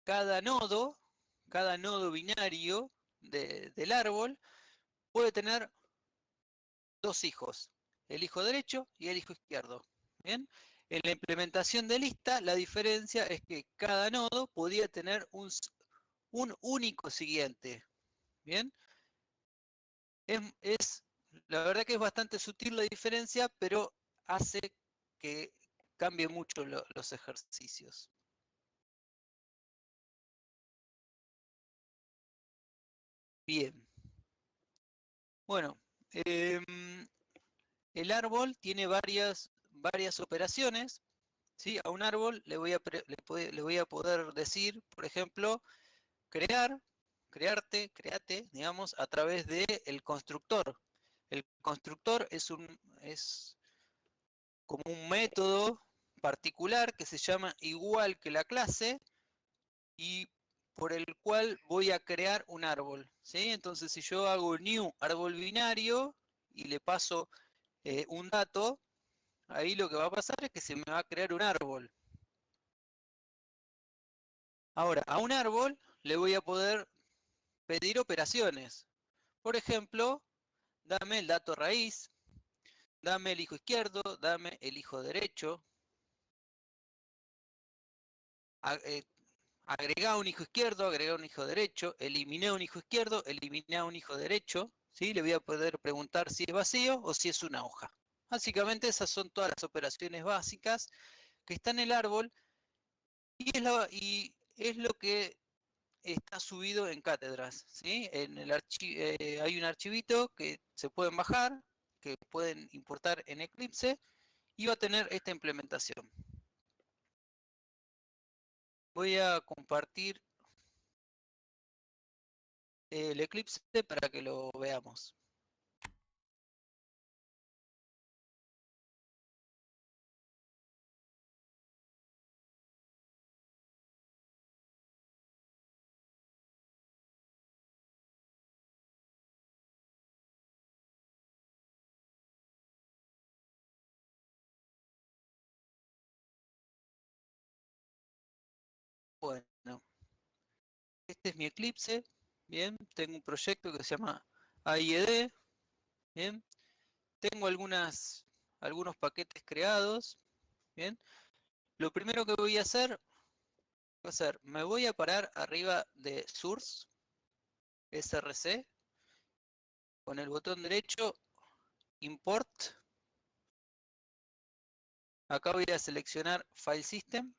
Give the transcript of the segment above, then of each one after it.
cada nodo, cada nodo binario del árbol puede tener dos hijos, el hijo derecho y el hijo izquierdo. ¿Bien? En la implementación de lista, la diferencia es que cada nodo podía tener un único siguiente. ¿Bien? Es, la verdad que es bastante sutil la diferencia, pero hace que cambie mucho los ejercicios. Bien, bueno, el árbol tiene varias operaciones. ¿Sí? A un árbol le voy a poder decir, por ejemplo, crear, create, digamos, a través del constructor. El constructor es como un método particular que se llama igual que la clase y por el cual voy a crear un árbol. ¿Sí? Entonces, si yo hago new árbol binario y le paso un dato, ahí lo que va a pasar es que se me va a crear un árbol. Ahora, a un árbol le voy a poder pedir operaciones. Por ejemplo, dame el dato raíz, dame el hijo izquierdo, dame el hijo derecho, eh, agregá un hijo izquierdo, agregá un hijo derecho, eliminé un hijo izquierdo, eliminé un hijo derecho, ¿sí? Le voy a poder preguntar si es vacío o si es una hoja. Básicamente esas son todas las operaciones básicas que están en el árbol y es lo que está subido en cátedras, ¿sí? Hay un archivito que se pueden bajar, que pueden importar en Eclipse y va a tener esta implementación. Voy a compartir el Eclipse para que lo veamos. Bueno, este es mi Eclipse, bien, tengo un proyecto que se llama AIED, bien, tengo algunos paquetes creados, bien. Lo primero que voy a hacer me voy a parar arriba de Source, SRC, con el botón derecho, Import. Acá voy a seleccionar File System.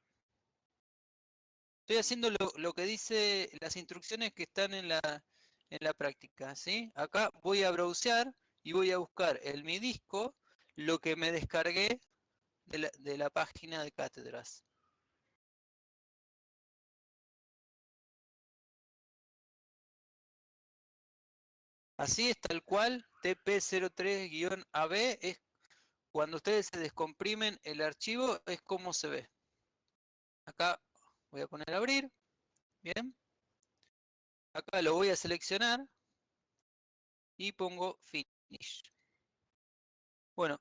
Estoy haciendo lo que dice las instrucciones que están en la práctica, ¿sí? Acá voy a browsear y voy a buscar en mi disco lo que me descargué de la página de cátedras. Así es tal cual, TP03-AB es cuando ustedes se descomprimen el archivo, es como se ve. Acá voy a poner abrir, bien. Acá lo voy a seleccionar y pongo Finish. Bueno,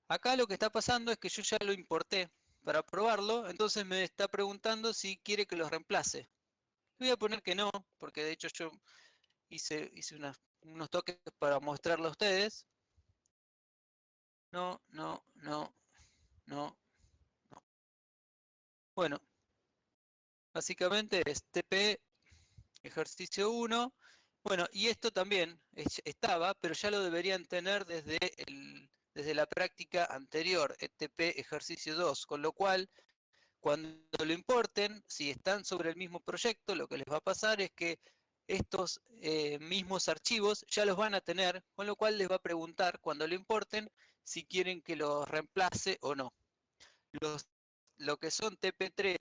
acá lo que está pasando es que yo ya lo importé para probarlo, entonces me está preguntando si quiere que los reemplace. Le voy a poner que no, porque de hecho yo hice unos toques para mostrarlo a ustedes. No, no, no, no, no. Bueno, básicamente es TP ejercicio 1. Bueno, y esto también estaba, pero ya lo deberían tener desde la práctica anterior, TP ejercicio 2, con lo cual cuando lo importen, si están sobre el mismo proyecto, lo que les va a pasar es que estos mismos archivos ya los van a tener, con lo cual les va a preguntar cuando lo importen si quieren que los reemplace o no. Los, lo que son TP3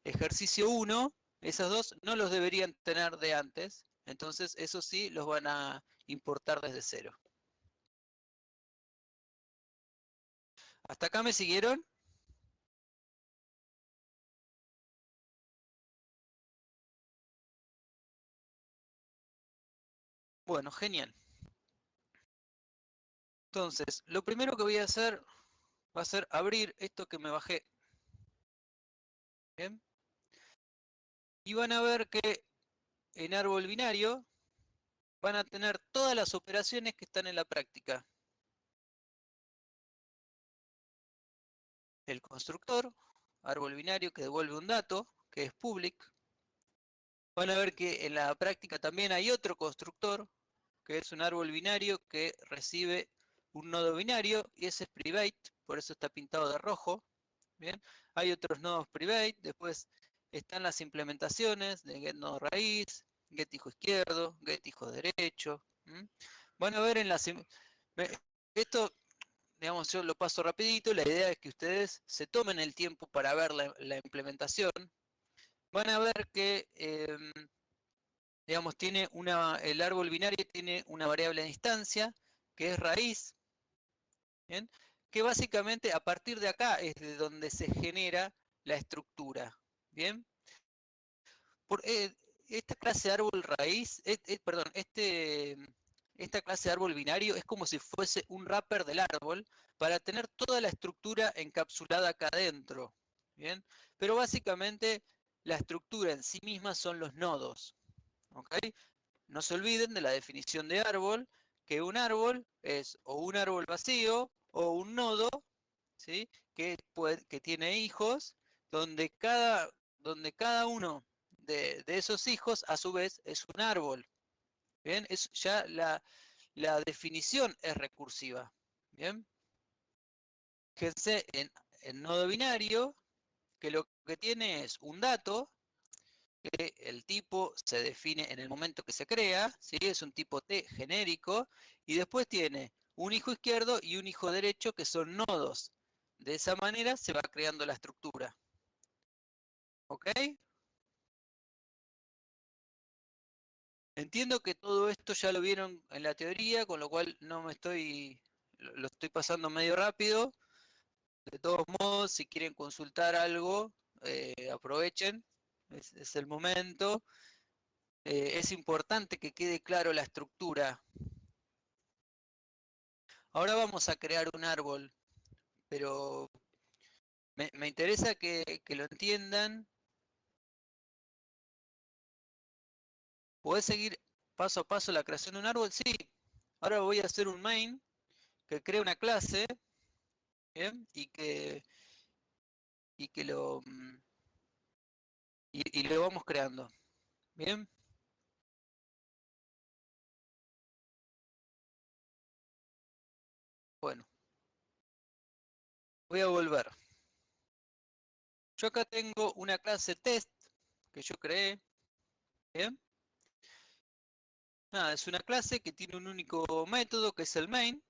ejercicio 1, esos dos no los deberían tener de antes, entonces eso sí los van a importar desde cero. ¿Hasta acá me siguieron? Bueno, genial. Entonces, lo primero que voy a hacer va a ser abrir esto que me bajé ¿Bien? Y van a ver que en árbol binario van a tener todas las operaciones que están en la práctica. El constructor, árbol binario que devuelve un dato, que es public. Van a ver que en la práctica también hay otro constructor, que es un árbol binario que recibe un nodo binario, y ese es private, por eso está pintado de rojo. Bien, hay otros nodos private, después están las implementaciones de get nodo raíz, get hijo izquierdo, get hijo derecho. Van a ver en las... Esto, digamos, yo lo paso rapidito, la idea es que ustedes se tomen el tiempo para ver la implementación. Van a ver que, digamos, el árbol binario tiene una variable de instancia, que es raíz, ¿bien? Que básicamente a partir de acá es de donde se genera la estructura, ¿bien? Por, esta clase de árbol raíz, perdón, esta clase de árbol binario es como si fuese un wrapper del árbol para tener toda la estructura encapsulada acá adentro, ¿bien? Pero básicamente la estructura en sí misma son los nodos, ¿ok? No se olviden de la definición de árbol, que un árbol es o un árbol vacío o un nodo, ¿sí? Que tiene hijos, donde cada uno de esos hijos a su vez es un árbol. ¿Bien? Ya la definición es recursiva. ¿Bien? Fíjense en nodo binario, que lo que tiene es un dato, que el tipo se define en el momento que se crea, ¿sí? Es un tipo T genérico, y después tiene un hijo izquierdo y un hijo derecho que son nodos. De esa manera se va creando la estructura. ¿Ok? Entiendo que todo esto ya lo vieron en la teoría, con lo cual no me lo estoy pasando medio rápido. De todos modos, si quieren consultar algo, aprovechen, es el momento. Es importante que quede claro la estructura. Ahora vamos a crear un árbol, pero me interesa que lo entiendan. ¿Podés seguir paso a paso la creación de un árbol? Sí. Ahora voy a hacer un main que crea una clase, ¿bien? Y que lo, y lo vamos creando. Bien, bueno, voy a volver. Yo acá tengo una clase test que yo creé. Bien, nada, es una clase que tiene un único método que es el main.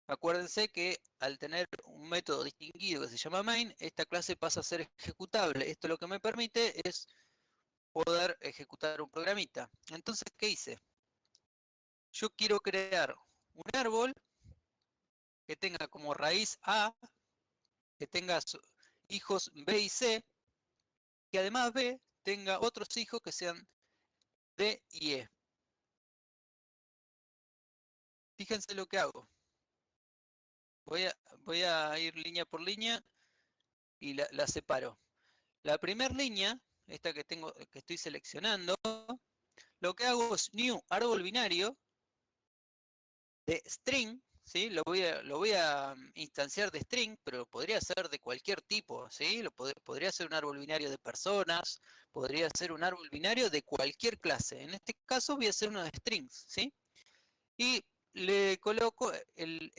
Acuérdense que al tener un método distinguido que se llama main, esta clase pasa a ser ejecutable. Esto lo que me permite es poder ejecutar un programita. Entonces, ¿qué hice? Yo quiero crear un árbol que tenga como raíz A, que tenga hijos B y C, que además B tenga otros hijos que sean D y E. Fíjense lo que hago. Voy a ir línea por línea y la separo. La primera línea, esta que estoy seleccionando, lo que hago es new árbol binario de string, ¿sí? Lo voy a instanciar de string, pero podría ser de cualquier tipo, ¿sí? Podría ser un árbol binario de personas, podría ser un árbol binario de cualquier clase. En este caso voy a hacer uno de strings, ¿sí? Y le coloco en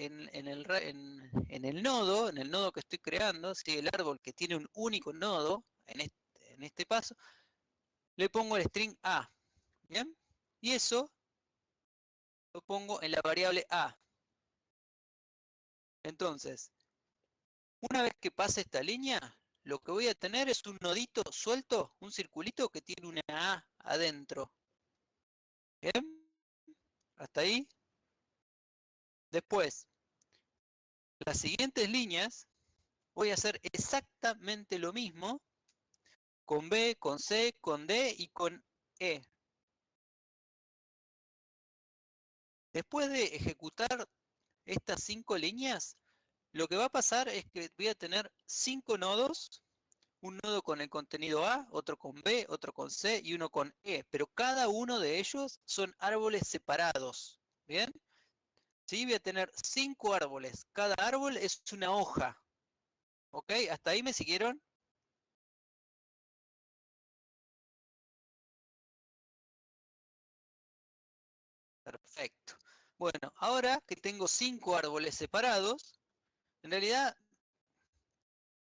el nodo que estoy creando, ¿sí? El árbol que tiene un único nodo, en este paso, le pongo el string A, ¿bien? Y eso lo pongo en la variable A. Entonces, una vez que pase esta línea, lo que voy a tener es un nodito suelto, un circulito que tiene una A adentro. ¿Bien? ¿Hasta ahí? Después, las siguientes líneas, voy a hacer exactamente lo mismo con B, con C, con D y con E. Después de ejecutar estas 5 líneas, lo que va a pasar es que voy a tener 5 nodos, un nodo con el contenido A, otro con B, otro con C y uno con E, pero cada uno de ellos son árboles separados, ¿bien? Sí, voy a tener 5 árboles, cada árbol es una hoja, ¿ok? ¿Hasta ahí me siguieron? Perfecto. Bueno, ahora que tengo 5 árboles separados, en realidad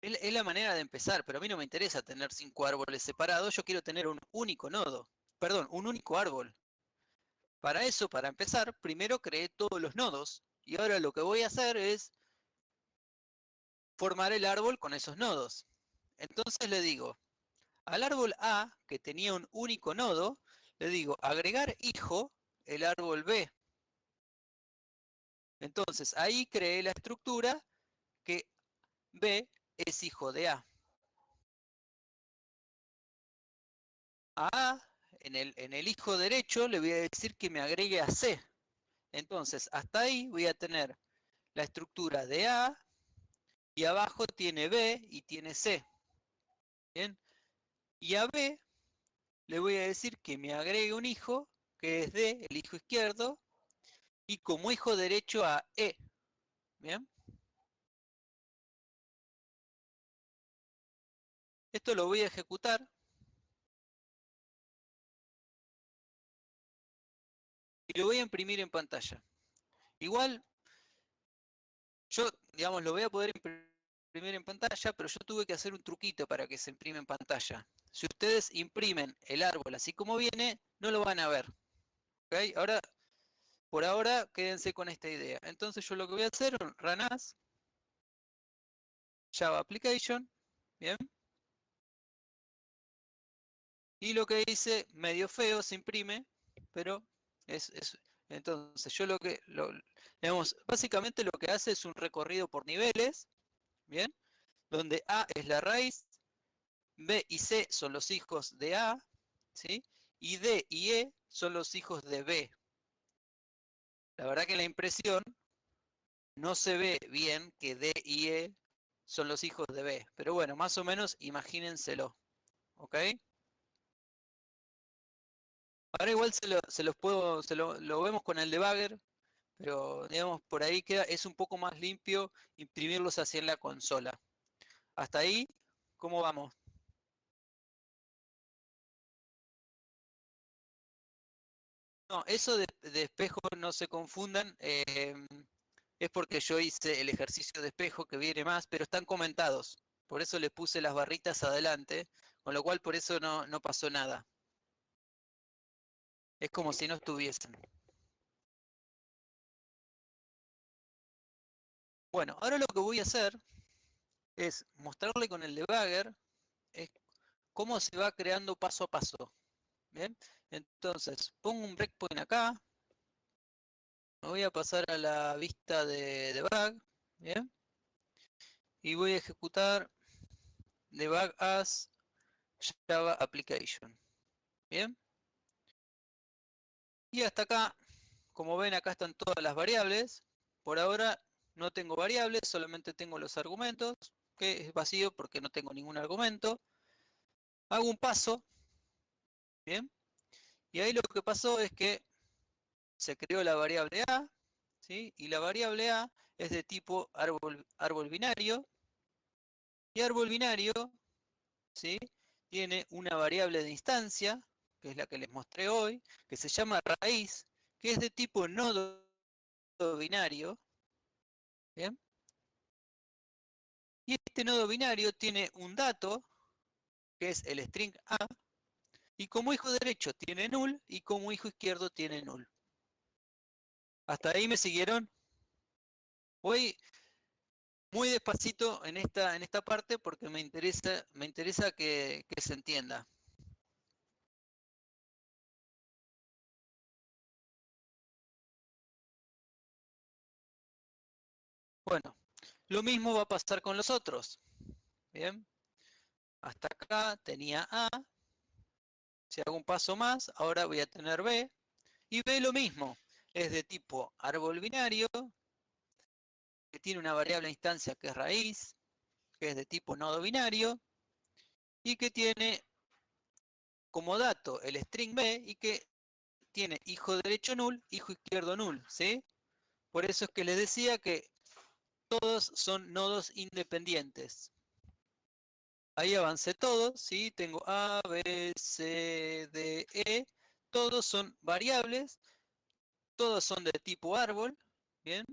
es la manera de empezar, pero a mí no me interesa tener 5 árboles separados, yo quiero tener un único nodo, perdón, un único árbol. Para eso, para empezar, primero creé todos los nodos, y ahora lo que voy a hacer es formar el árbol con esos nodos. Entonces le digo, al árbol A, que tenía un único nodo, le digo, agregar hijo, el árbol B. Entonces, ahí creé la estructura que B es hijo de A. A, en el hijo derecho, le voy a decir que me agregue a C. Entonces, hasta ahí voy a tener la estructura de A, y abajo tiene B y tiene C. Bien, y a B le voy a decir que me agregue un hijo, que es D, el hijo izquierdo, y como hijo derecho a E. Bien, esto lo voy a ejecutar y lo voy a imprimir en pantalla. Igual, yo, digamos, lo voy a poder imprimir en pantalla, pero yo tuve que hacer un truquito para que se imprime en pantalla. Si ustedes imprimen el árbol así como viene, no lo van a ver. ¿Okay? Ahora, por ahora, quédense con esta idea. Entonces yo lo que voy a hacer, run as, Java Application, bien. Y lo que hice, medio feo, se imprime, pero entonces yo digamos, básicamente lo que hace es un recorrido por niveles, bien, donde A es la raíz, B y C son los hijos de A, ¿sí? Y D y E son los hijos de B. La verdad que en la impresión no se ve bien que D y E son los hijos de B, pero bueno, más o menos imagínenselo, ¿ok? Ahora igual se los puedo, lo vemos con el debugger, pero digamos por ahí queda, es un poco más limpio imprimirlos así en la consola. Hasta ahí, ¿cómo vamos? No, eso de espejo no se confundan, es porque yo hice el ejercicio de espejo que viene más, pero están comentados. Por eso les puse las barritas adelante, con lo cual por eso no pasó nada. Es como si no estuviesen. Bueno, ahora lo que voy a hacer es mostrarle con el debugger cómo se va creando paso a paso. Bien, entonces pongo un breakpoint acá, me voy a pasar a la vista de debug, bien, y voy a ejecutar debug as Java Application, bien, y hasta acá, como ven, acá están todas las variables. Por ahora no tengo variables, solamente tengo los argumentos, que es vacío porque no tengo ningún argumento. Hago un paso, bien, y ahí lo que pasó es que se creó la variable A, ¿sí? Y la variable A es de tipo árbol binario, y árbol binario, ¿sí? Tiene una variable de instancia, que es la que les mostré hoy, que se llama raíz, que es de tipo nodo binario, ¿bien? Y este nodo binario tiene un dato, que es el string A, y como hijo derecho tiene null, y como hijo izquierdo tiene null. ¿Hasta ahí me siguieron? Voy muy despacito en esta parte porque me interesa que se entienda. Bueno, lo mismo va a pasar con los otros. Bien, hasta acá tenía A. Si hago un paso más, ahora voy a tener B. Y B lo mismo. Es de tipo árbol binario, que tiene una variable instancia que es raíz, que es de tipo nodo binario. y que tiene como dato el string B y que tiene hijo derecho null, hijo izquierdo null, ¿sí? Por eso es que les decía que todos son nodos independientes. Ahí avancé todos, ¿sí? Tengo A, B, C, D, E. Todos son variables, todos son de tipo árbol, ¿bien?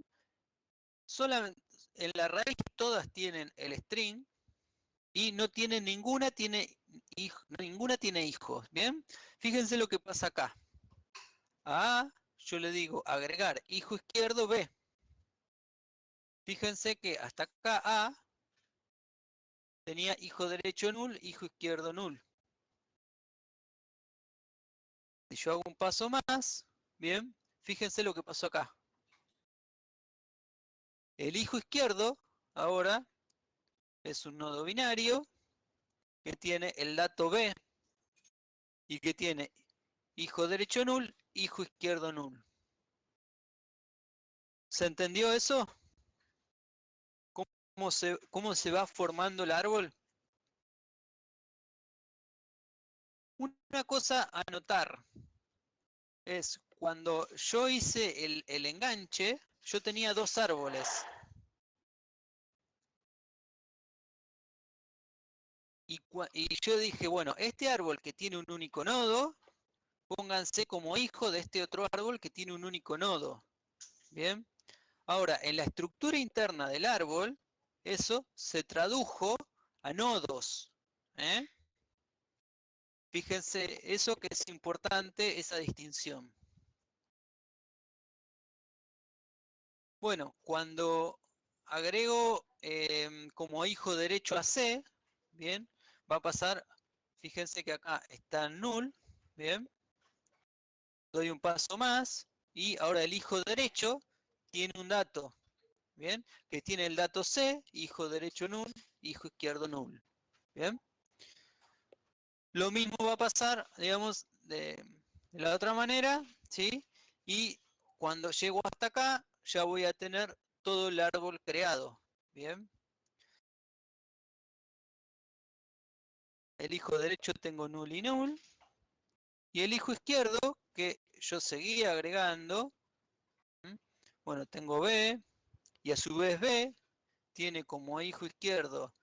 Solamente en la raíz todas tienen el string y no tienen ninguna ninguna tiene hijos, ¿bien? Fíjense lo que pasa acá. A A yo le digo agregar hijo izquierdo B. Fíjense que hasta acá A tenía hijo derecho null, hijo izquierdo null. Si yo hago un paso más, bien, fíjense lo que pasó acá. El hijo izquierdo ahora es un nodo binario que tiene el dato B y que tiene hijo derecho null, hijo izquierdo null. ¿Se entendió eso? ¿Cómo se va formando el árbol? Una cosa a notar es cuando yo hice el enganche, yo tenía dos árboles. Y yo dije, bueno, este árbol que tiene un único nodo, pónganse como hijo de este otro árbol que tiene un único nodo. Bien. Ahora, en la estructura interna del árbol, eso se tradujo a nodos. ¿Eh? Fíjense, eso que es importante, esa distinción. Bueno, cuando agrego como hijo derecho a C, bien, va a pasar, fíjense que acá está null, bien, doy un paso más y ahora el hijo derecho tiene un dato, bien, que tiene el dato C, hijo derecho null, hijo izquierdo null, bien. Lo mismo va a pasar, digamos, de la otra manera, ¿sí? Y cuando llego hasta acá, ya voy a tener todo el árbol creado, ¿bien? El hijo derecho tengo null y null, y el hijo izquierdo, que yo seguía agregando, bueno, tengo B, y a su vez B tiene como hijo izquierdo,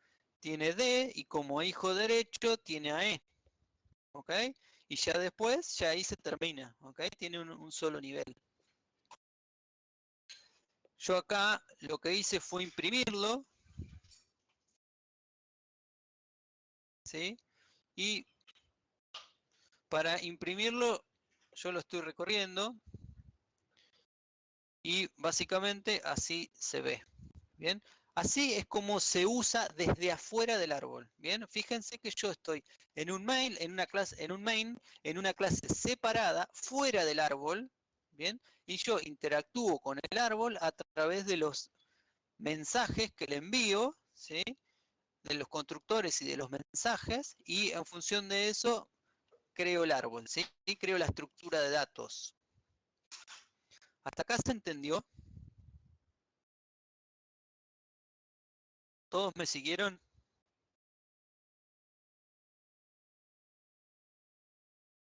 tiene D, y como hijo derecho tiene a E, ¿ok? Y ya después, ya ahí se termina, ¿ok? Tiene un solo nivel. Yo acá lo que hice fue imprimirlo, ¿sí? Y para imprimirlo, yo lo estoy recorriendo y básicamente así se ve, ¿bien? Así es como se usa desde afuera del árbol, ¿bien? Fíjense que yo estoy en un main, en una clase separada, fuera del árbol, ¿bien? Y yo interactúo con el árbol a través de los mensajes que le envío, ¿sí? De los constructores y de los mensajes, y en función de eso creo el árbol, ¿sí? Y creo la estructura de datos. ¿Hasta acá se entendió? ¿Todos me siguieron?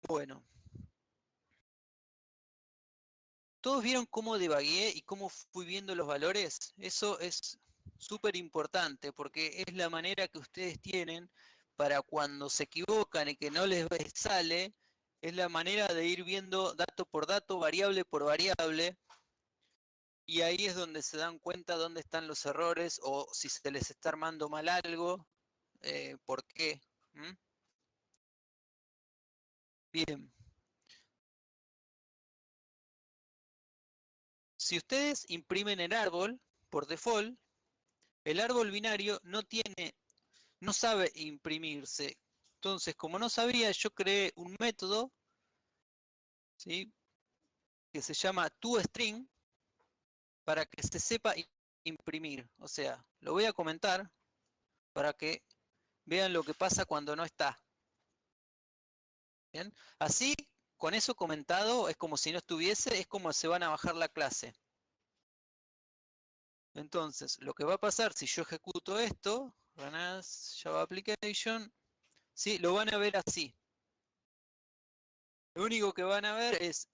Bueno, ¿todos vieron cómo debagué y cómo fui viendo los valores? Eso es súper importante porque es la manera que ustedes tienen para cuando se equivocan y que no les sale, es la manera de ir viendo dato por dato, variable por variable, y ahí es donde se dan cuenta dónde están los errores o si se les está armando mal algo, por qué. ¿Mm? Bien, si ustedes imprimen el árbol, por default, el árbol binario no sabe imprimirse. Entonces, como no sabía, yo creé un método, ¿sí? Que se llama toString para que se sepa imprimir. O sea, lo voy a comentar para que vean lo que pasa cuando no está. ¿Bien? Así, con eso comentado, es como si no estuviese, es como se van a bajar la clase. Entonces, lo que va a pasar si yo ejecuto esto, run as Java Application, ¿sí? Lo van a ver así. Lo único que van a ver es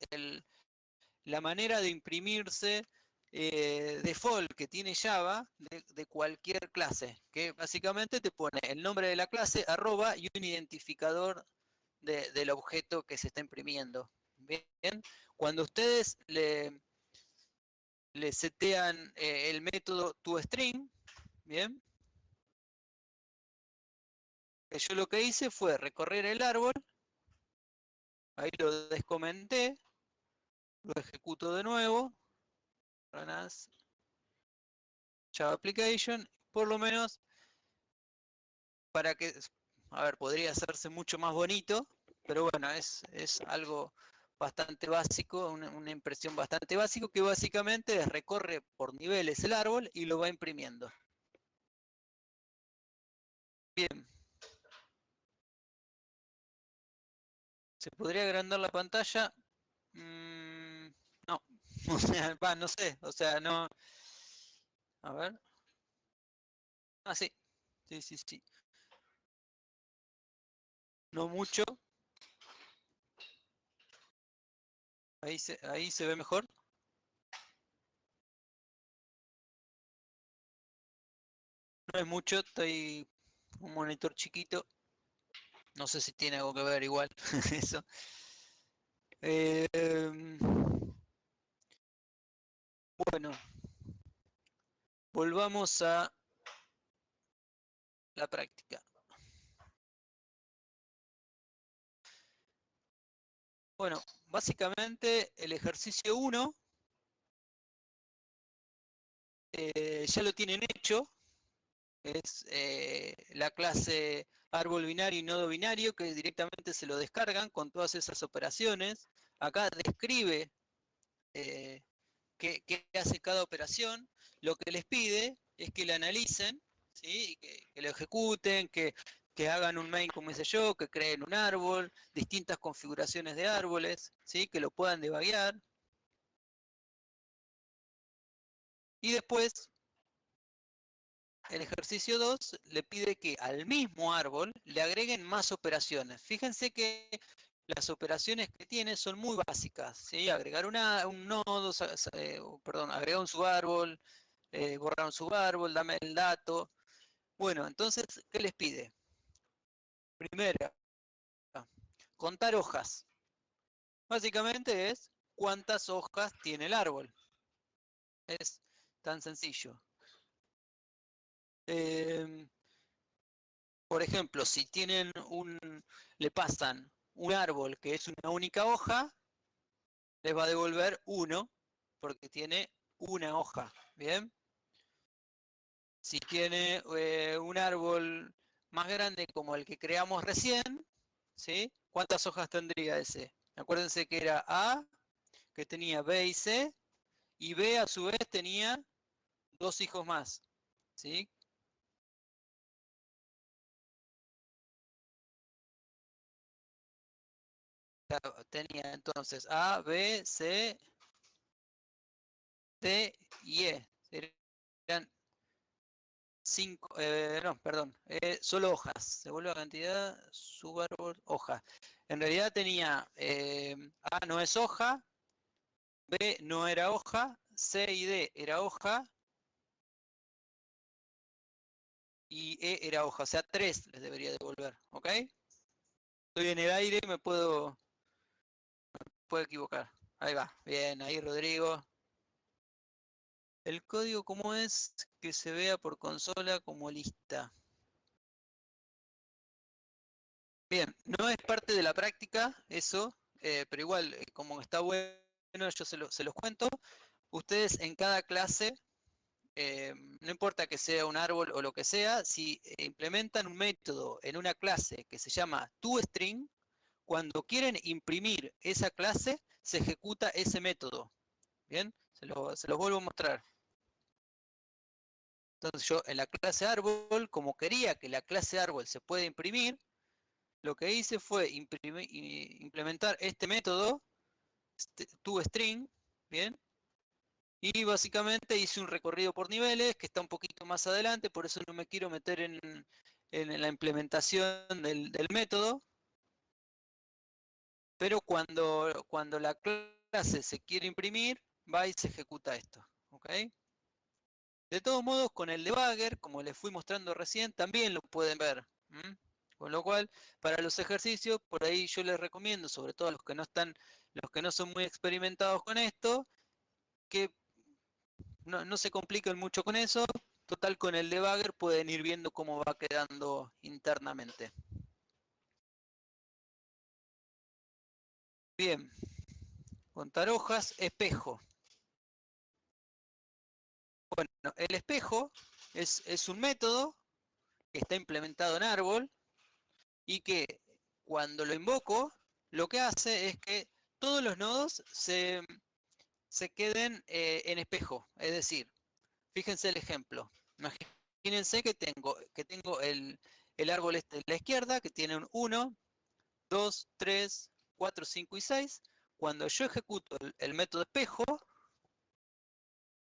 la manera de imprimirse default que tiene Java de cualquier clase, que básicamente te pone el nombre de la clase, arroba y un identificador del objeto que se está imprimiendo. Bien, cuando ustedes le setean el método toString, bien, yo lo que hice fue recorrer el árbol, ahí lo descomenté, lo ejecuto de nuevo, run as Java Application, por lo menos para que, a ver, podría hacerse mucho más bonito, pero bueno, es algo bastante básico, una impresión bastante básico que básicamente recorre por niveles el árbol y lo va imprimiendo. Bien. ¿Se podría agrandar la pantalla? No. O sea, no sé. O sea, no. A ver. Ah, sí. Sí, sí, sí. No mucho. Ahí se ve mejor. No es mucho. Estoy un monitor chiquito. No sé si tiene algo que ver igual. Eso. Eh, bueno. Volvamos a la práctica. Bueno, básicamente el ejercicio 1 ya lo tienen hecho. Es la clase árbol binario y nodo binario que directamente se lo descargan con todas esas operaciones. Acá describe eh, qué hace cada operación. Lo que les pide es que la analicen, ¿sí? Que lo ejecuten, que hagan un main, como hice yo, que creen un árbol, distintas configuraciones de árboles, ¿sí? Que lo puedan debuguear. Y después el ejercicio 2 le pide que al mismo árbol le agreguen más operaciones. Fíjense que las operaciones que tiene son muy básicas, ¿sí? Agregar un nodo, perdón, agregar un subárbol, borrar un subárbol, dame el dato. Bueno, entonces, ¿qué les pide? Primero, contar hojas. Básicamente es cuántas hojas tiene el árbol. Es tan sencillo. Eh, Por ejemplo, si tienen le pasan un árbol que es una única hoja, les va a devolver 1 porque tiene una hoja. Bien. Si tiene un árbol más grande como el que creamos recién, ¿sí? ¿Cuántas hojas tendría ese? Acuérdense que era A, que tenía B y C, y B a su vez tenía 2 hijos más. ¿Sí? Tenía entonces A, B, C, D y E. Serían 5, no, perdón, solo hojas. Se vuelve a cantidad, subárbol, hoja. En realidad tenía A no es hoja, B no era hoja, C y D era hoja y E era hoja. O sea, 3 les debería devolver, ¿ok? Estoy en el aire, puedo equivocar. Ahí va, bien, ahí Rodrigo. El código, ¿cómo es? Que se vea por consola como lista. Bien, no es parte de la práctica eso, pero igual, como está bueno, yo se los cuento. Ustedes en cada clase, no importa que sea un árbol o lo que sea, si implementan un método en una clase que se llama toString, cuando quieren imprimir esa clase, se ejecuta ese método. Bien, se los vuelvo a mostrar. Entonces yo en la clase árbol, como quería que la clase árbol se pueda imprimir, lo que hice fue implementar este método, toString, ¿bien? Y básicamente hice un recorrido por niveles que está un poquito más adelante, por eso no me quiero meter en la implementación del método, pero cuando la clase se quiere imprimir, va y se ejecuta esto. ¿Ok? De todos modos, con el debugger, como les fui mostrando recién, también lo pueden ver. Con lo cual, para los ejercicios, por ahí yo les recomiendo, sobre todo a los que no son muy experimentados con esto, que no se compliquen mucho con eso. Total, con el debugger pueden ir viendo cómo va quedando internamente. Bien, contar hojas, espejo. Bueno, el espejo es un método que está implementado en árbol y que cuando lo invoco, lo que hace es que todos los nodos se queden en espejo. Es decir, fíjense el ejemplo. Imagínense que tengo el árbol este de la izquierda, que tiene un 1, 2, 3, 4, 5 y 6. Cuando yo ejecuto el método espejo,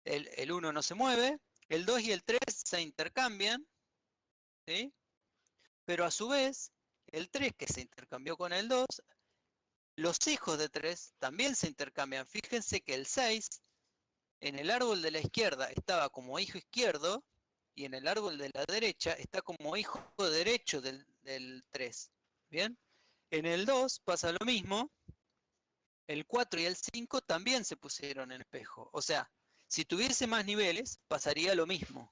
el 1 no se mueve, el 2 y el 3 se intercambian, ¿sí? Pero a su vez, el 3 que se intercambió con el 2, los hijos de 3 también se intercambian. Fíjense que el 6 en el árbol de la izquierda estaba como hijo izquierdo y en el árbol de la derecha está como hijo derecho del 3. ¿Bien? En el 2 pasa lo mismo, el 4 y el 5 también se pusieron en espejo. O sea, si tuviese más niveles, pasaría lo mismo.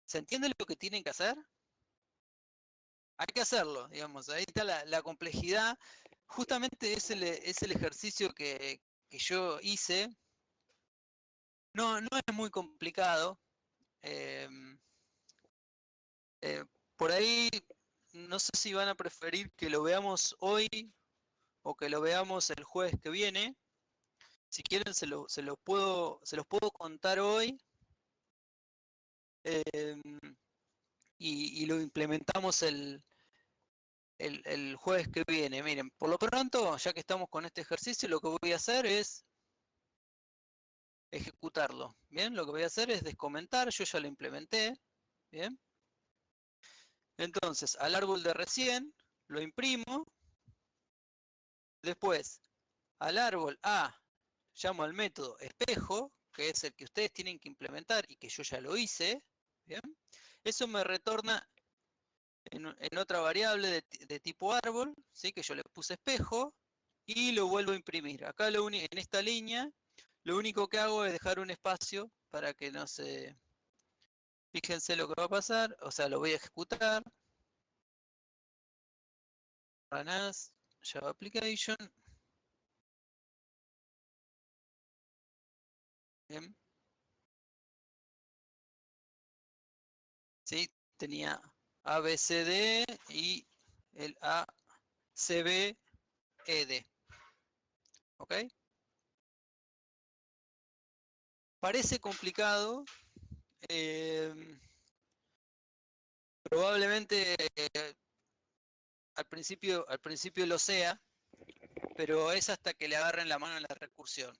¿Se entiende lo que tienen que hacer? Hay que hacerlo, digamos, ahí está la complejidad. Justamente es el ejercicio que yo hice. No es muy complicado. eh, eh, por ahí, no sé si van a preferir que lo veamos hoy o que lo veamos el jueves que viene. Si quieren, se los puedo contar hoy eh, y lo implementamos el jueves que viene. Miren, por lo pronto, ya que estamos con este ejercicio, lo que voy a hacer es ejecutarlo. Bien, lo que voy a hacer es descomentar, yo ya lo implementé. Bien, entonces al árbol de recién lo imprimo. Después al árbol A llamo al método espejo, que es el que ustedes tienen que implementar y que yo ya lo hice. Bien, eso me retorna en otra variable de tipo árbol, ¿sí? Que yo le puse espejo y lo vuelvo a imprimir. Acá en esta línea lo único que hago es dejar un espacio para que no se... Fíjense lo que va a pasar, o sea, lo voy a ejecutar. Run as Java Application. Bien. Sí, tenía ABCD y el ACBED. ¿Ok? Parece complicado. eh, Probablemente al principio lo sea, pero es hasta que le agarren la mano en la recursión.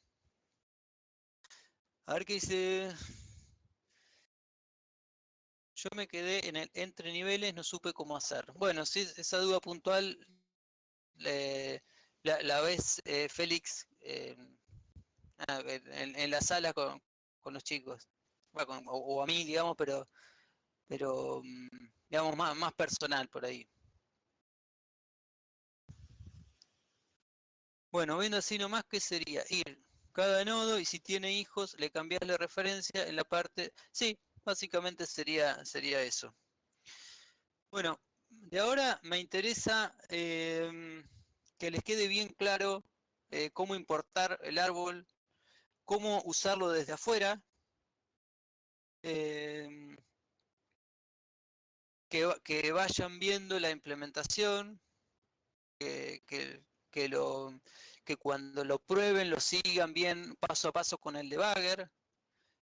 A ver qué dice. Yo me quedé en el entre niveles, no supe cómo hacer. Bueno, si esa duda puntual la ves, Félix, en la sala con los chicos. Bueno, o a mí, digamos, pero digamos, más personal por ahí. Bueno, viendo así nomás, ¿qué sería? Ir cada nodo y si tiene hijos, le cambias la referencia en la parte... Sí, básicamente sería eso. Bueno, de ahora me interesa que les quede bien claro cómo importar el árbol, cómo usarlo desde afuera, eh, que vayan viendo la implementación, que, que, que, lo, que cuando lo prueben lo sigan bien paso a paso con el debugger.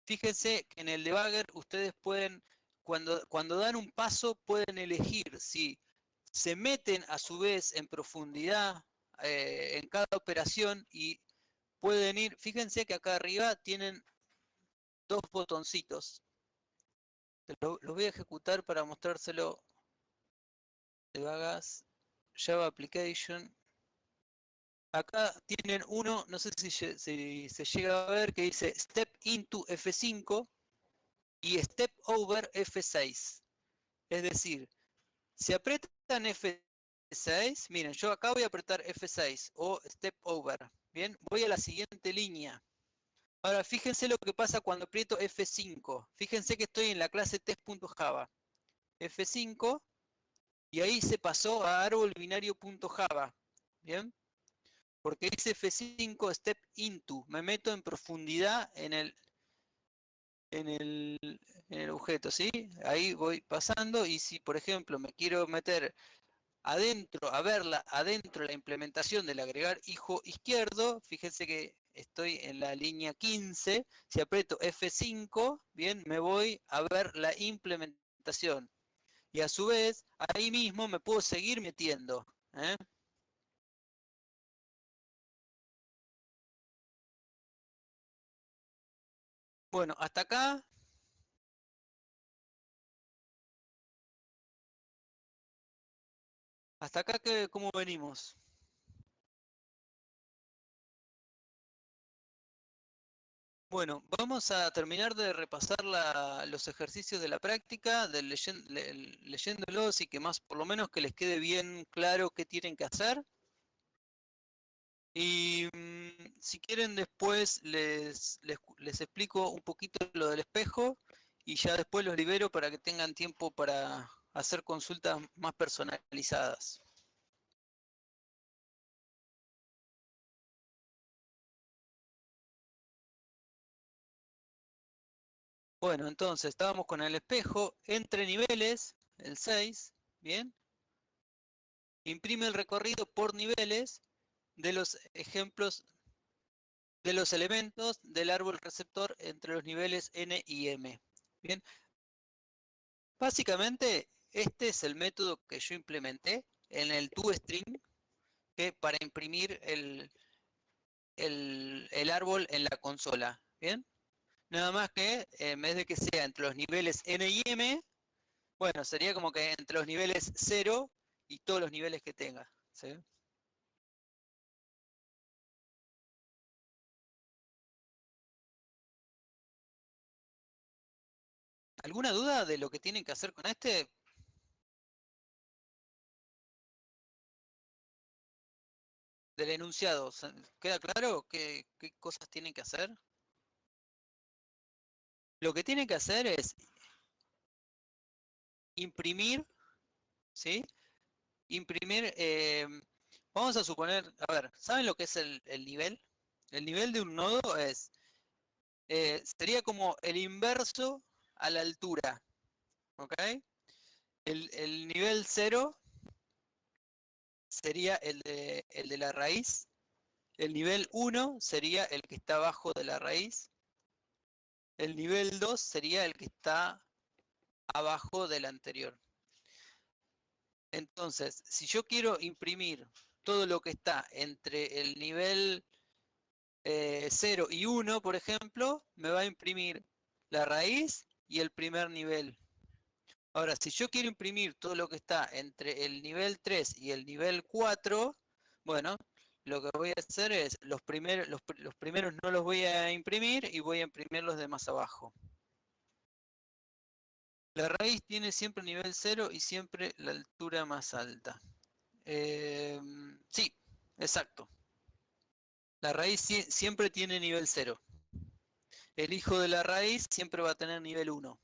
Fíjense que en el debugger ustedes pueden, cuando dan un paso, pueden elegir si se meten a su vez en profundidad en cada operación y pueden ir, fíjense que acá arriba tienen dos botoncitos. Lo voy a ejecutar para mostrárselo debugas, Java Application. Acá tienen uno, no sé si se llega a ver, que dice Step into F5 y Step over F6. Es decir, si apretan F6, miren, yo acá voy a apretar F6 o Step over. Bien, voy a la siguiente línea. Ahora, fíjense lo que pasa cuando aprieto F5. Fíjense que estoy en la clase test.java. F5 y ahí se pasó a árbol binario.java. Bien, porque dice F5 step into. Me meto en profundidad en el, en el objeto, ¿sí? Ahí voy pasando y si, por ejemplo, me quiero meter adentro, a verla adentro de la implementación del agregar hijo izquierdo, fíjense que estoy en la línea 15, si aprieto F5, bien, me voy a ver la implementación. Y a su vez, ahí mismo me puedo seguir metiendo. ¿Eh? Bueno, hasta acá que, ¿cómo venimos? Bueno, vamos a terminar de repasar los ejercicios de la práctica, leyéndolos y que más, por lo menos que les quede bien claro qué tienen que hacer. Y si quieren después les explico un poquito lo del espejo y ya después los libero para que tengan tiempo para hacer consultas más personalizadas. Bueno, entonces estábamos con el espejo entre niveles, el 6, ¿bien? Imprime el recorrido por niveles de los ejemplos de los elementos del árbol receptor entre los niveles n y m. Bien, básicamente este es el método que yo implementé en el toString que para imprimir el árbol en la consola. Bien, nada más que en vez de que sea entre los niveles n y m, bueno, sería como que entre los niveles 0 y todos los niveles que tenga. ¿Sí? ¿Alguna duda de lo que tienen que hacer con este? Del enunciado, ¿queda claro qué cosas tienen que hacer? Lo que tienen que hacer es imprimir, ¿sí? Imprimir, vamos a suponer, a ver, ¿saben lo que es el nivel? El nivel de un nodo sería como el inverso a la altura, ¿ok? El nivel 0 sería el de la raíz, el nivel 1 sería el que está abajo de la raíz, el nivel 2 sería el que está abajo del anterior. Entonces, si yo quiero imprimir todo lo que está entre el nivel 0 y 1, por ejemplo, me va a imprimir la raíz y el primer nivel. Ahora, si yo quiero imprimir todo lo que está entre el nivel 3 y el nivel 4, bueno, lo que voy a hacer es los primeros no los voy a imprimir y voy a imprimir los de más abajo. La raíz tiene siempre nivel 0 y siempre la altura más alta. Sí, exacto. La raíz siempre tiene nivel 0. El hijo de la raíz siempre va a tener nivel 1.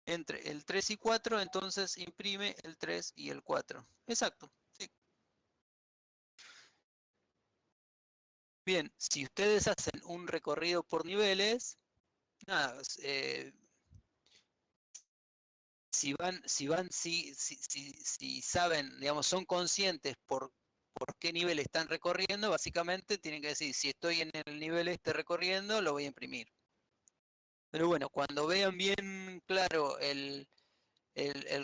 Entre el 3 y 4, entonces imprime el 3 y el 4. Exacto. Sí. Bien, si ustedes hacen un recorrido por niveles, nada, si saben, digamos, son conscientes por qué nivel están recorriendo, básicamente tienen que decir, si estoy en el nivel este recorriendo, lo voy a imprimir. Pero bueno, cuando vean bien claro el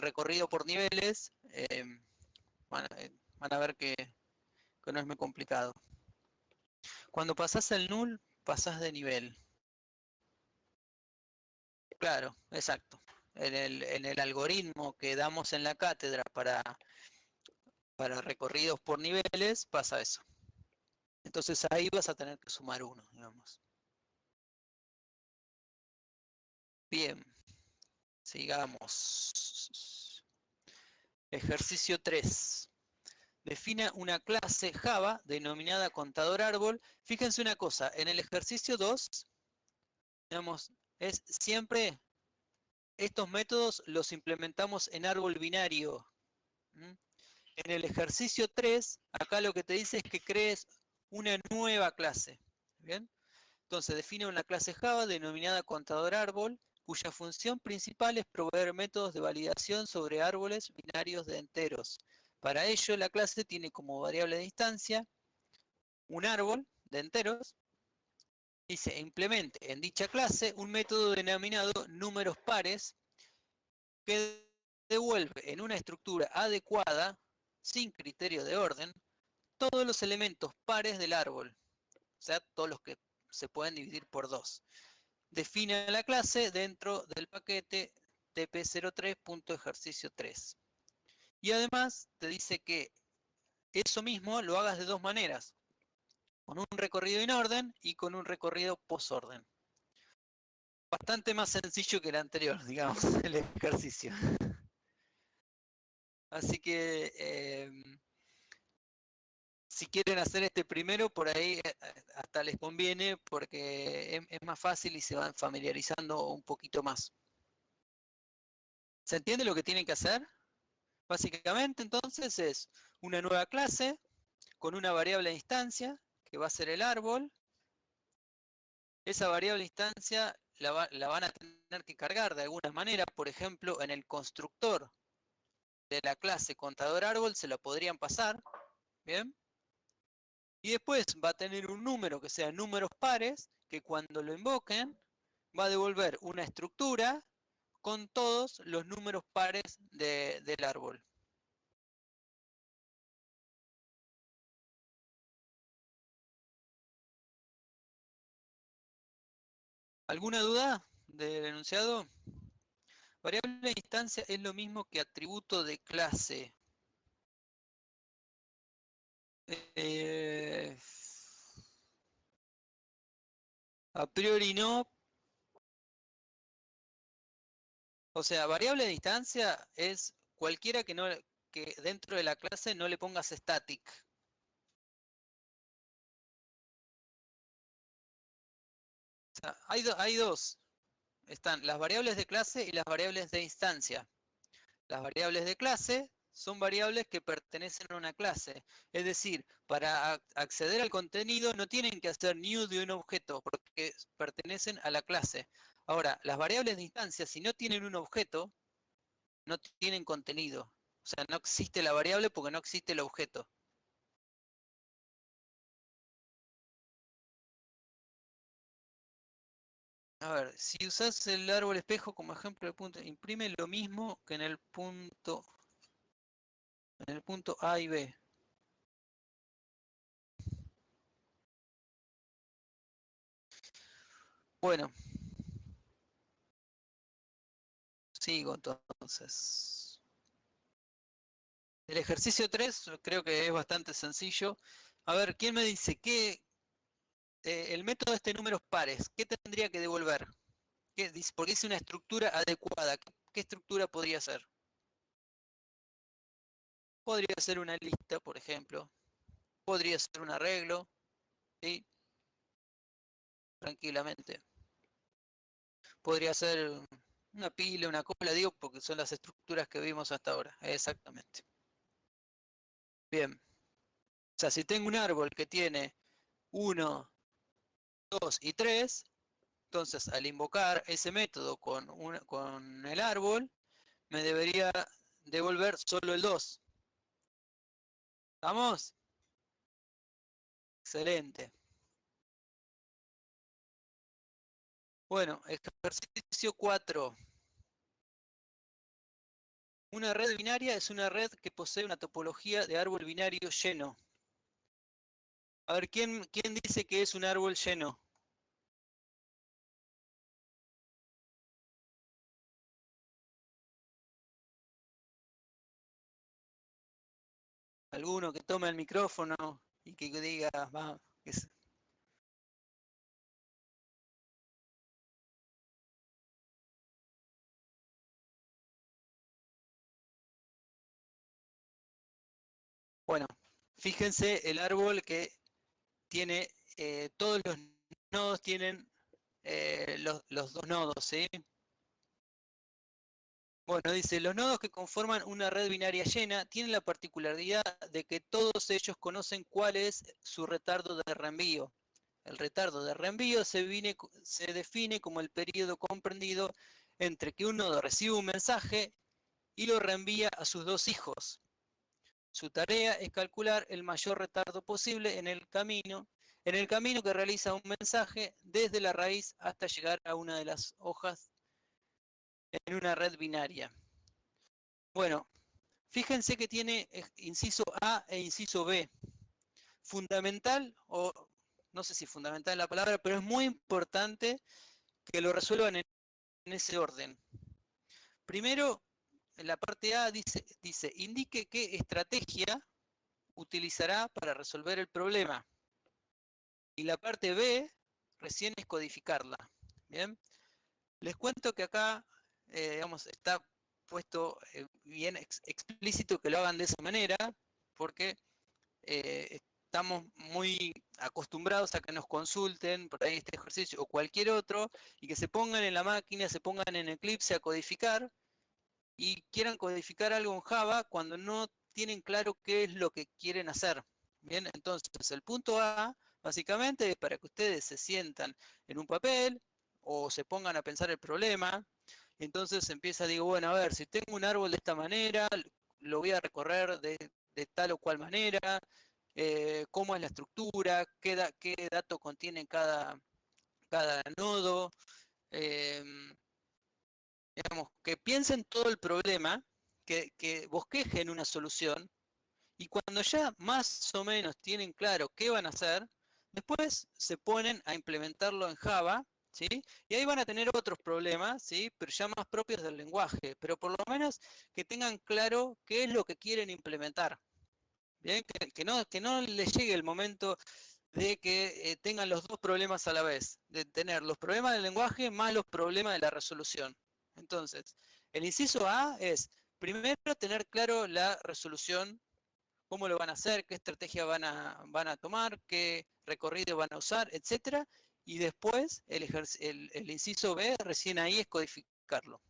recorrido por niveles, van a ver que no es muy complicado. Cuando pasás el null, pasás de nivel. Claro, exacto. En el algoritmo que damos en la cátedra para recorridos por niveles, pasa eso. Entonces ahí vas a tener que sumar uno, digamos. Bien, sigamos. Ejercicio 3. Defina una clase Java denominada contador árbol. Fíjense una cosa, en el ejercicio 2, digamos, es siempre estos métodos los implementamos en árbol binario. ¿Mm? En el ejercicio 3, acá lo que te dice es que crees una nueva clase. ¿Bien? Entonces define una clase Java denominada contador árbol, cuya función principal es proveer métodos de validación sobre árboles binarios de enteros. Para ello, la clase tiene como variable de instancia un árbol de enteros y se implemente en dicha clase un método denominado números pares que devuelve en una estructura adecuada, sin criterio de orden, todos los elementos pares del árbol, o sea, todos los que se pueden dividir por 2. Define la clase dentro del paquete tp03.ejercicio3. Y además te dice que eso mismo lo hagas de dos maneras, con un recorrido en orden y con un recorrido post-orden. Bastante más sencillo que el anterior, digamos, el ejercicio. Así que si quieren hacer este primero, por ahí hasta les conviene porque es más fácil y se van familiarizando un poquito más. ¿Se entiende lo que tienen que hacer? Básicamente entonces es una nueva clase con una variable de instancia que va a ser el árbol. Esa variable de instancia la van a tener que cargar de alguna manera, por ejemplo, en el constructor de la clase contador árbol se lo podrían pasar, ¿bien? Y después va a tener un número que sea números pares, que cuando lo invoquen va a devolver una estructura con todos los números pares del árbol. ¿Alguna duda del enunciado? Variable de instancia es lo mismo que atributo de clase. Eh, a priori no. O sea, variable de instancia es cualquiera que dentro de la clase no le pongas static. O sea, hay dos. Están las variables de clase y las variables de instancia. Las variables de clase son variables que pertenecen a una clase. Es decir, para acceder al contenido no tienen que hacer new de un objeto porque pertenecen a la clase. Ahora, las variables de instancia, si no tienen un objeto, no tienen contenido. O sea, no existe la variable porque no existe el objeto. A ver, si usas el árbol espejo como ejemplo de punto, imprime lo mismo que en el punto A y B. Bueno, sigo entonces. El ejercicio 3 creo que es bastante sencillo. A ver, ¿quién me dice que el método este números pares, qué tendría que devolver? Porque es una estructura adecuada. ¿Qué estructura podría ser? Podría ser una lista, por ejemplo. Podría ser un arreglo, ¿sí? Tranquilamente. Podría ser una pila, una cola, digo, porque son las estructuras que vimos hasta ahora. Exactamente. Bien. O sea, si tengo un árbol que tiene 1, 2 y 3, entonces al invocar ese método con el árbol, me debería devolver solo el 2. ¿Vamos? Excelente. Bueno, ejercicio 4. Una red binaria es una red que posee una topología de árbol binario lleno. A ver, ¿quién dice que es un árbol lleno? alguno que tome el micrófono y que diga, va, bueno, fíjense el árbol que tiene, todos los nodos tienen los dos nodos, ¿sí? Bueno, dice, los nodos que conforman una red binaria llena tienen la particularidad de que todos ellos conocen cuál es su retardo de reenvío. El retardo de reenvío se define como el periodo comprendido entre que un nodo recibe un mensaje y lo reenvía a sus dos hijos. Su tarea es calcular el mayor retardo posible en el camino que realiza un mensaje desde la raíz hasta llegar a una de las hojas en una red binaria. Bueno, fíjense que tiene inciso A e inciso B. Fundamental, o no sé si fundamental es la palabra, pero es muy importante que lo resuelvan en ese orden. Primero, en la parte A dice indique qué estrategia utilizará para resolver el problema. Y la parte B recién es codificarla. Bien, les cuento que acá, digamos, está puesto bien explícito que lo hagan de esa manera, porque estamos muy acostumbrados a que nos consulten por ahí este ejercicio o cualquier otro y que se pongan en la máquina, se pongan en Eclipse a codificar y quieran codificar algo en Java cuando no tienen claro qué es lo que quieren hacer. Bien, entonces el punto A básicamente es para que ustedes se sientan en un papel o se pongan a pensar el problema. Entonces empieza, digo, bueno, a ver, si tengo un árbol de esta manera, lo voy a recorrer de tal o cual manera, cómo es la estructura, qué datos contiene cada nodo, digamos, que piensen todo el problema, que bosquejen una solución, y cuando ya más o menos tienen claro qué van a hacer, después se ponen a implementarlo en Java, ¿sí? Y ahí van a tener otros problemas, ¿sí? Pero ya más propios del lenguaje, pero por lo menos que tengan claro qué es lo que quieren implementar. Bien, que no les llegue el momento de que tengan los dos problemas a la vez, de tener los problemas del lenguaje más los problemas de la resolución. Entonces, el inciso A es, primero, tener claro la resolución, cómo lo van a hacer, qué estrategia van a tomar, qué recorrido van a usar, etcétera, y después el inciso B, recién ahí es codificarlo.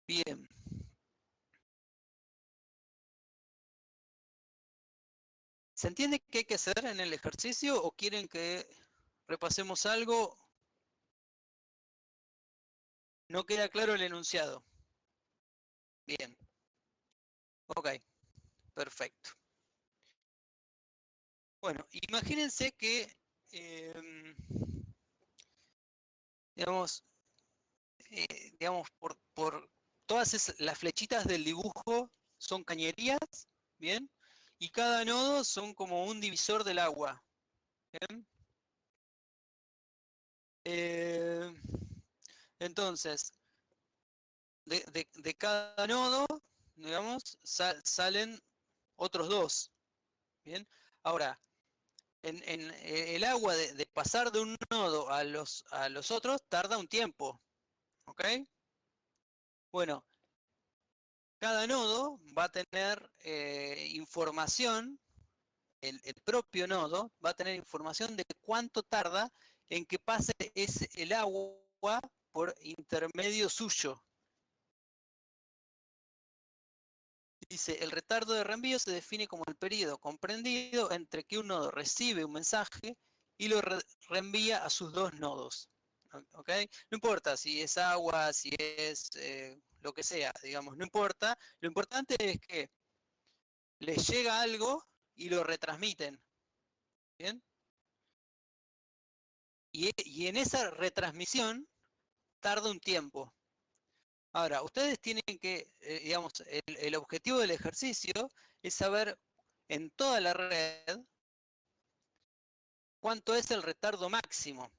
Bien. ¿Se entiende qué hay que hacer en el ejercicio o quieren que repasemos algo? No queda claro el enunciado. Bien. Ok, perfecto. Bueno, imagínense que, digamos, por todas las flechitas del dibujo son cañerías, ¿bien? Y cada nodo son como un divisor del agua, ¿bien? Eh, entonces, de cada nodo, digamos, salen otros dos, ¿bien? Ahora, en el agua de pasar de un nodo a los otros tarda un tiempo, ¿ok? Bueno, cada nodo va a tener información, el propio nodo va a tener información de cuánto tarda en que pase el agua por intermedio suyo. Dice, el retardo de reenvío se define como el periodo comprendido entre que un nodo recibe un mensaje y lo reenvía a sus dos nodos. ¿Ok? No importa si es agua, si es lo que sea, digamos, no importa. Lo importante es que les llega algo y lo retransmiten. ¿Bien? Y en esa retransmisión tarda un tiempo. Ahora, ustedes tienen que, digamos, el objetivo del ejercicio es saber en toda la red cuánto es el retardo máximo.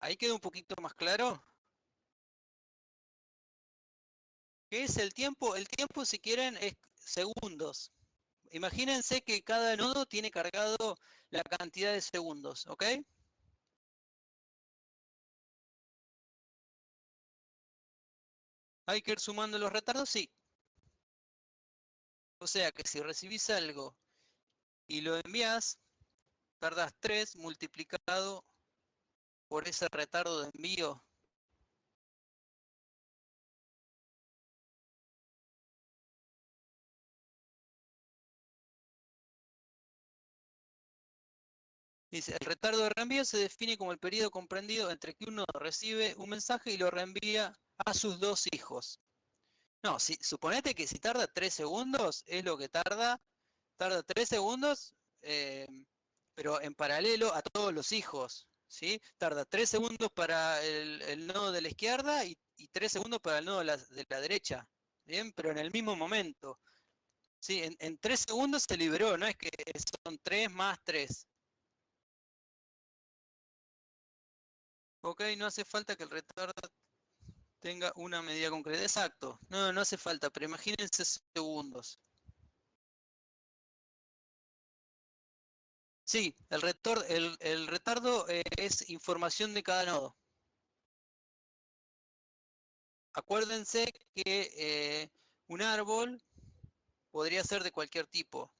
Ahí queda un poquito más claro. ¿Qué es el tiempo? El tiempo, si quieren, es segundos. Imagínense que cada nodo tiene cargado la cantidad de segundos, ¿ok? ¿Hay que ir sumando los retardos? Sí. O sea que si recibís algo y lo envías, tardas 3 multiplicado por ese retardo de envío. Dice, el retardo de reenvío se define como el periodo comprendido entre que uno recibe un mensaje y lo reenvía a sus dos hijos. No, suponete que si tarda 3 segundos, es lo que tarda 3 segundos, pero en paralelo a todos los hijos, ¿sí? Tarda 3 segundos para el nodo de la izquierda y 3 segundos para el nodo de la derecha, ¿bien? Pero en el mismo momento, ¿sí? En 3 segundos se liberó, no es que son 3 más 3. Ok, no hace falta que el retardo tenga una medida concreta. Exacto, no, no hace falta, pero imagínense segundos. Sí, el retardo es información de cada nodo. Acuérdense que un árbol podría ser de cualquier tipo.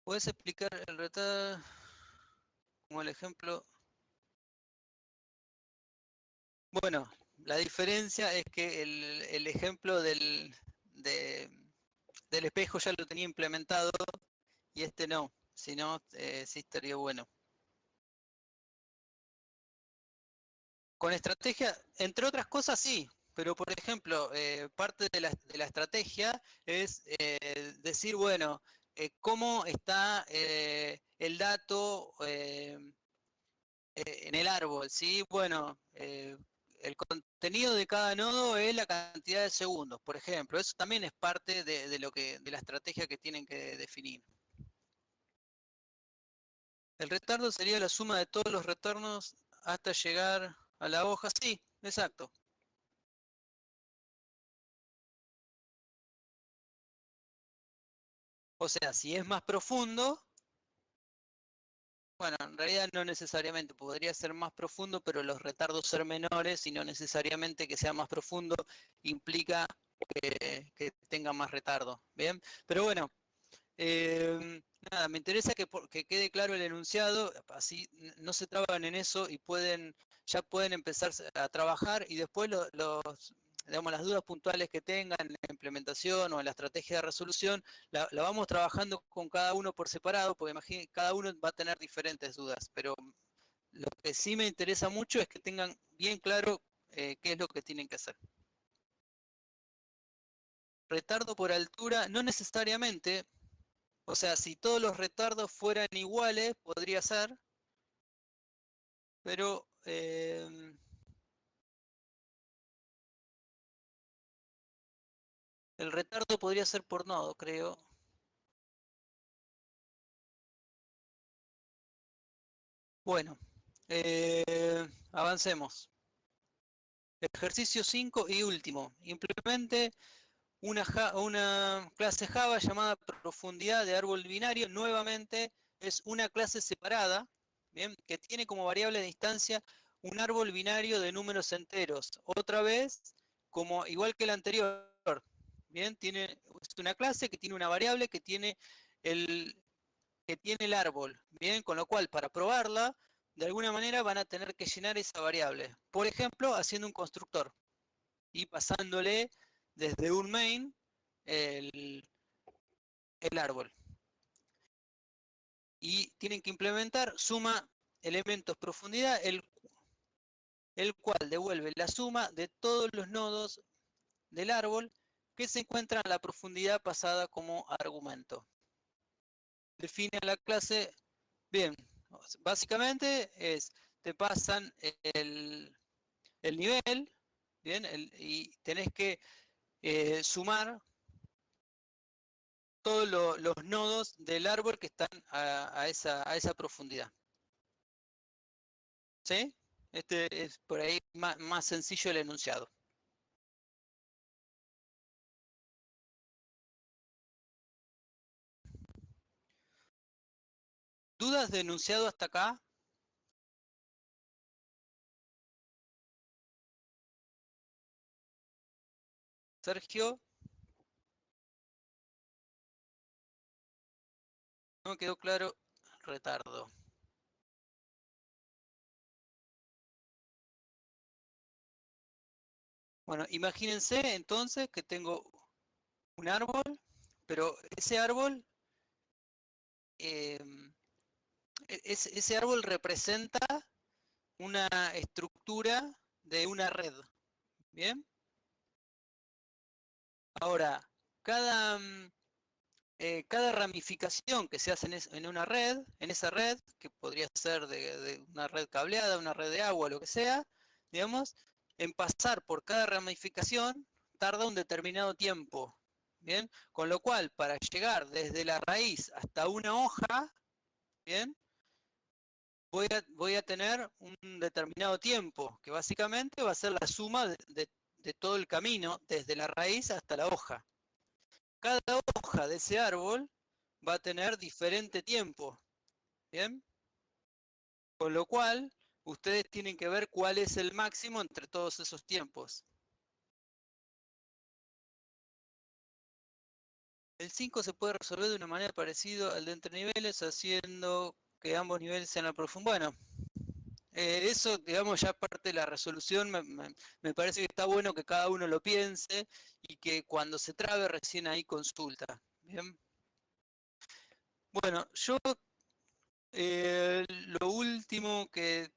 ¿Puedes explicar el retardo como el ejemplo? Bueno, la diferencia es que el ejemplo del espejo ya lo tenía implementado y este no. Si no, sí estaría bueno. Con estrategia, entre otras cosas sí, pero por ejemplo, parte de la estrategia es decir, bueno, cómo está el dato en el árbol, ¿sí? Bueno, el contenido de cada nodo es la cantidad de segundos, por ejemplo. Eso también es parte de la estrategia que tienen que definir. El retardo sería la suma de todos los retornos hasta llegar a la hoja. Sí, exacto. O sea, si es más profundo, bueno, en realidad no necesariamente, podría ser más profundo, pero los retardos ser menores y no necesariamente que sea más profundo implica que tenga más retardo, ¿bien? Pero bueno, nada, me interesa que quede claro el enunciado, así no se traban en eso y ya pueden empezar a trabajar y después digamos, las dudas puntuales que tengan en la implementación o en la estrategia de resolución, la vamos trabajando con cada uno por separado, porque imagínense, cada uno va a tener diferentes dudas, pero lo que sí me interesa mucho es que tengan bien claro qué es lo que tienen que hacer. Retardo por altura, no necesariamente. O sea, si todos los retardos fueran iguales, podría ser, pero el retardo podría ser por nodo, creo. Bueno, avancemos. Ejercicio 5 y último. Implemente una clase Java llamada profundidad de árbol binario. Nuevamente es una clase separada, ¿bien? Que tiene como variable de instancia un árbol binario de números enteros. Otra vez, como igual que el anterior, ¿bien? Es una clase que tiene una variable que tiene el árbol, ¿bien? Con lo cual, para probarla, de alguna manera van a tener que llenar esa variable. Por ejemplo, haciendo un constructor y pasándole desde un main el, el árbol. Y tienen que implementar suma elementos profundidad, el cual devuelve la suma de todos los nodos del árbol que se encuentran a la profundidad pasada como argumento. Define la clase, bien, básicamente te pasan el nivel, bien, y tenés que sumar los nodos del árbol que están a esa profundidad. ¿Sí? Este es por ahí más sencillo el enunciado. ¿Dudas de enunciado hasta acá? Sergio, no me quedó claro. Retardo. Bueno, imagínense entonces que tengo un árbol, pero ese árbol, ese árbol representa una estructura de una red. ¿Bien? Ahora, cada, cada ramificación que se hace en una red, en esa red, que podría ser de una red cableada, una red de agua, lo que sea, digamos, en pasar por cada ramificación tarda un determinado tiempo. ¿Bien? Con lo cual, para llegar desde la raíz hasta una hoja, ¿bien? Voy a tener un determinado tiempo, que básicamente va a ser la suma de todo el camino, desde la raíz hasta la hoja. Cada hoja de ese árbol va a tener diferente tiempo, ¿bien? Con lo cual, ustedes tienen que ver cuál es el máximo entre todos esos tiempos. El 5 se puede resolver de una manera parecida al de entre niveles, haciendo que ambos niveles sean la profundidad. Bueno, eso, digamos, ya parte de la resolución, me parece que está bueno que cada uno lo piense y que cuando se trabe recién ahí consulta. ¿Bien? Bueno, yo lo último que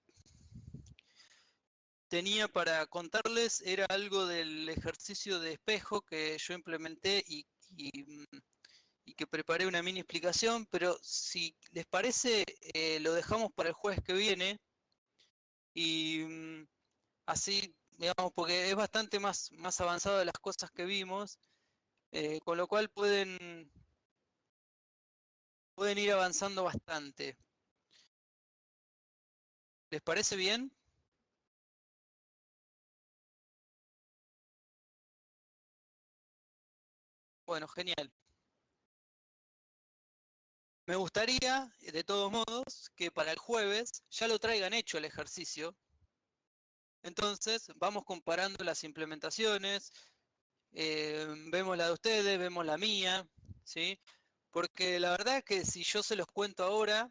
tenía para contarles era algo del ejercicio de espejo que yo implementé y que preparé una mini explicación, pero si les parece, lo dejamos para el jueves que viene y así, digamos, porque es bastante más avanzado de las cosas que vimos, con lo cual pueden ir avanzando bastante. ¿Les parece bien? Bueno, genial. Me gustaría, de todos modos, que para el jueves ya lo traigan hecho el ejercicio. Entonces, vamos comparando las implementaciones, vemos la de ustedes, vemos la mía, ¿sí? Porque la verdad es que si yo se los cuento ahora,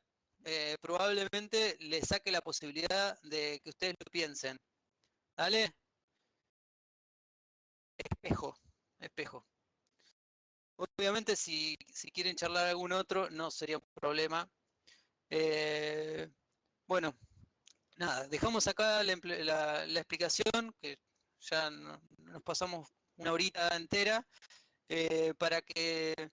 probablemente les saque la posibilidad de que ustedes lo piensen. ¿Dale? Espejo, espejo. Obviamente si quieren charlar algún otro, no sería un problema. Eh, bueno, nada, dejamos acá la explicación, que ya nos pasamos una horita entera, para que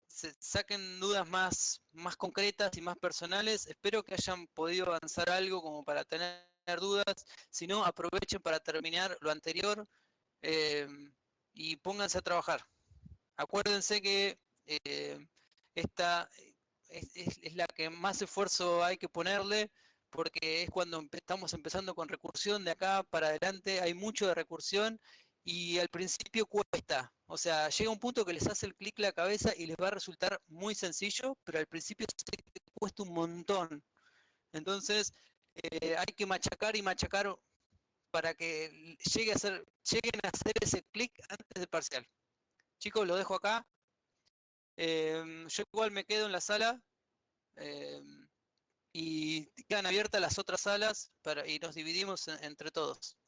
se saquen dudas más concretas y más personales. Espero que hayan podido avanzar algo como para tener dudas. Si no, aprovechen para terminar lo anterior eh, y pónganse a trabajar. Acuérdense que esta es la que más esfuerzo hay que ponerle, porque es cuando estamos empezando con recursión. De acá para adelante hay mucho de recursión y al principio cuesta. O sea, llega un punto que les hace el clic la cabeza y les va a resultar muy sencillo, pero al principio cuesta un montón. Entonces, hay que machacar y machacar para que lleguen a hacer ese clic antes del parcial. Chicos, lo dejo acá. Yo igual me quedo en la sala y quedan abiertas las otras salas y nos dividimos entre todos.